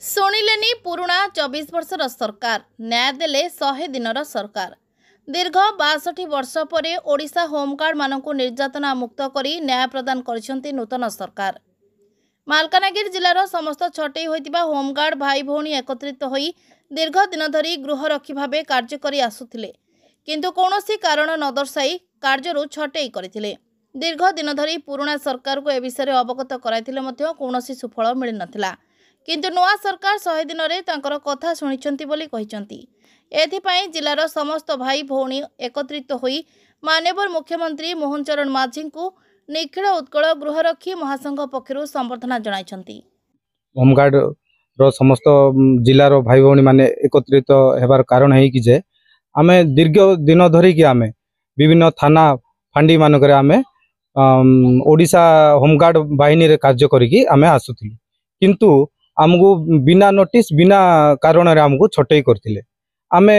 शुणिलेनी पुराणा 24 वर्षर सरकार न्याय देले 100 दिनर सरकार दीर्घ 62 वर्ष पर ओडिशा होमगार्ड मानकु निर्यातना मुक्त करी न्याय प्रदान करिसेंती नूतन सरकार। मालकानगिरी जिलार समस्त छटई होइतिबा होमगार्ड भाई भौणी एकत्रित होई दीर्घ दिन धरी गृहरक्षी भावे कार्य करी आसुथिले, किंतु कौनसी कारण न दर्शाई कार्यरु छटई करथिले। दीर्घ दिन धरी पुराणा सरकार को ए विषय अवगत कराइथिले मध्य कौनसी सुफल मिल नथिला, किंतु नुआ सरकार 100 दिन रे तांकर कथा शुणिचंती बोली कहिचंती। एथिपाई जिलार समस्त भाई भौणी एकत्रित होई माननीय मुख्यमंत्री मोहन चरण माझी को निखिल उत्कल गृहरक्षी महासंघ पक्षरु संबर्धना जणाइछंती। होमगार्ड रो समस्त जिलार भाई भौणी माने एकत्रित हेबार कारण है कि जे आमे दीर्घ दिन धरी कि आमे विभिन्न थाना फांडी मानकरे आमे ओडिशा होमगार्ड बाहिनी रे कार्य करिकि आमे आसुथिलु, किंतु आमको बिना नोटिस बिना कारण रे आमको छटई करथिले। आमे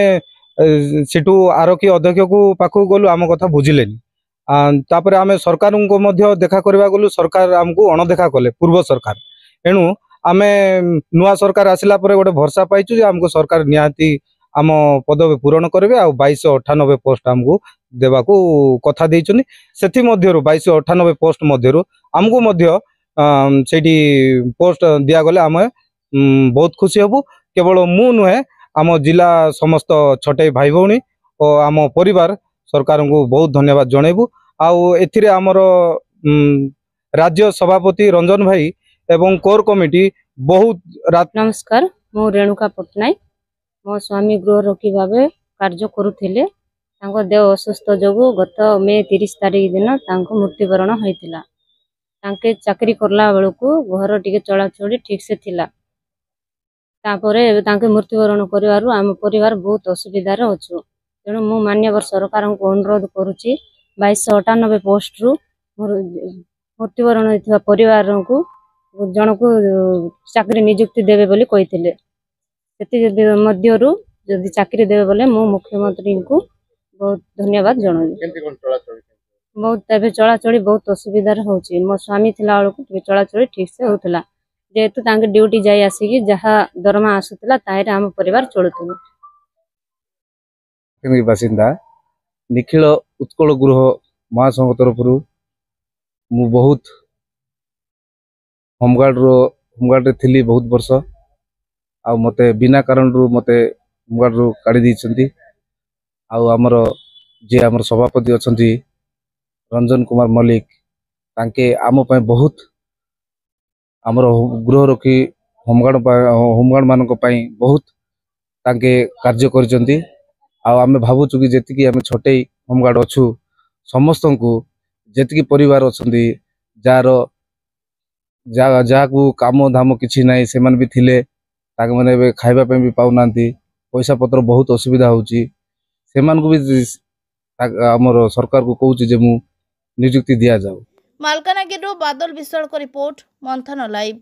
सेटू आरक्षी अध्यक्ष को पाखु गलु आम कथा बुझिलेनी, तापर आमे सरकार को मध्य देखा करबा गलु सरकार आमको अणदेखा कले पूर्व सरकार। एणु आमे नुआ सरकार आसिला परे गोटे भरसा पाइछु जे आमको सरकार निहाती आम पदवी पूरण करबे आ 2298 पोस्ट आमको देबाकू कथा देइछनी। सेथि मध्यरु 2298 पोस्ट मध्यरु आमको मध्य सेठी पोस्ट दिया गले आम बहुत खुशी हबु। केवल मु नुहे आम जिला समस्त छटई भाई भौणी और आम परिवार सरकार को बहुत धन्यवाद जनइबु। आउ एथिरे आमर राज्य सभापति रंजन भाई एवं कोर कमिटी बहुत नमस्कार, मु रेणुका पटनायक मो स्वामी गृहरक्षी भावे कार्य करुथिले। तांको देह असुस्थ जोगु गत मे 30 तारिख दिन तांको मृत्युवरण होइतिला। तांके चाकरी करला बेलकू घर टिके चलाचली ठीक से थिला, तापरे तांके मृत्युवरण करिवारु आम परिवार बहुत असुविधा रे अछु। तेणु मु माननीय सरकार को अनुरोध करुछि 2298 पोस्ट रु मृत्युवरण होइथिबा परिवार को जनकू चाकरी नियुक्ति देबे बोली कहिथिले। सेति मध्यरु जदि चाकरी देबे बोले मु मुख्यमंत्री को बहुत धन्यवाद जणाउछि। बहुत तबे चलाचली बहुत असुविधा होची। मो स्वामी थिला बेलकू चलाचली ठीक से होतला, जेहेतु तांके ड्यूटी जाई आसी जहा दरमा आसुतला ताहेरे हम परिवार चलुतु। बासिंदा निखिल उत्कल गृह महासंघ तरफरु मु बहुत होमगार्ड रे थिली बहुत वर्ष। आ मते बिना कारण रु मते होमगार्ड रु काढी दैछंती। आ हमर जे हमर सभापति अछंती रंजन कुमार मलिक, तांके आम पय बहुत आमर गृहरक्षी होमगार्ड मानक पय बहुत तांके कार्य करचंती। आ आमे भाबुचु कि जेतिकी आमे छटई होमगार्ड अछु समस्त को जेतिकी परिवार अछंती जार को काम धाम किछि नाही सेमान भी थिले, ताके माने बे खाइबा पे भी पाउनांती, पैसा पत्र बहुत असुविधा होची। सेमान को भी हमर सरकार को कहूची जे मु नियुक्ति दिया जाऊ। मालकानगिरी बादल विश्वाल को रिपोर्ट मंथन लाइव।